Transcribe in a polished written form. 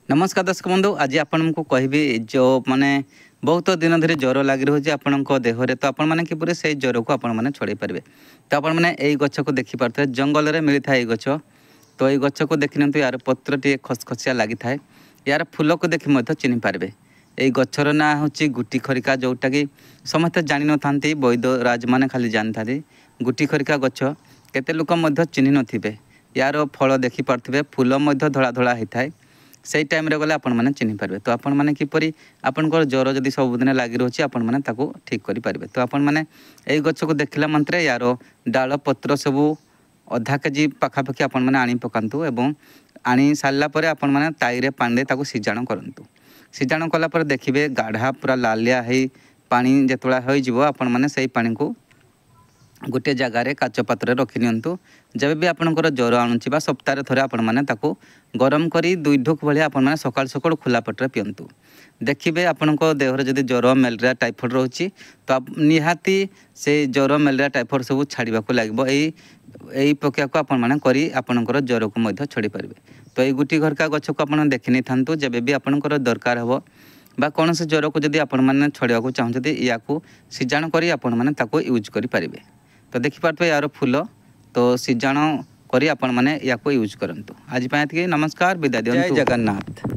नमस्कार दर्शक बंधु आज आपण को कहबी जो माने बहुत दिन धरी ज्वर लगी रही आपण देहरे तो आपण मैंने किपर से ज्वर को आपण मैंने छड़े पारे तो आपण मैंने यही गछ को देखिपे जंगल में मिलता है गछ तो ये गछ को देखी नि यार पत्र टे खसखसिया लगी था यार फूल को देखी चिन्ह पारे यही गचर ना हूँ गुटी खरिका जोटा कि समस्त जानी न था वैद्य राज मैंने खाली जानी था गुटी खरिका गछ केते लोक चिन्ह नथिबे यार फल देखी पारे फूल धड़ा धड़ा होता है से टाइम रे गले आपण माने चिन्ह पारे तो आपण माने किपरि आपनकर ज्वर जदि सबुदिन लगी रही आपण माने ताको ठीक करि पारे तो आपण माने एई गछ को देखला मंत्रे यार डाल पत्र सबू अधा केजी पाखापाखि आपण माने आनी पकांतु एवं आनी सारला परे आपण माने ताईरे पांडे ताको सिजाण करंतु सिजाण कला परे देखिबे गाढ़ा पूरा लालिया है पानी जेतोला होई जिवो आपण माने सेई पानी को गोटे जगार काच पात्र रखी नियंतु जब भी आपंकर ज्वर आणुची बा सप्ताह थोड़े आपण मैंने गरम करी 2 ढोक भाई आपण मैंने सकाल सकाल खुला पेटे पिंतु देखिए आपण देहर जदि ज्वर मेलेरिया टाइफॉइड रोचे तो निहाती से ज्वर मेलेरिया टाइफॉइड सब छाड़ा लगे यही प्रक्रिया को आपण मैंने करी आपणकर ज्वर को छड़ी पारे तो ये गुटी घरका गछ को आप देखी नहीं था जब भी आपणकर दरकार हो बा कौन से ज्वर को जब आपण मैंने छड़ाक चाहते या सिजाण कर आपण मैंने यूज करें तो देखिपे यार फूल तो सिजाण करी आपण मैंने या यूज करंतु आज नमस्कार विदा दियंतु जय जगन्नाथ।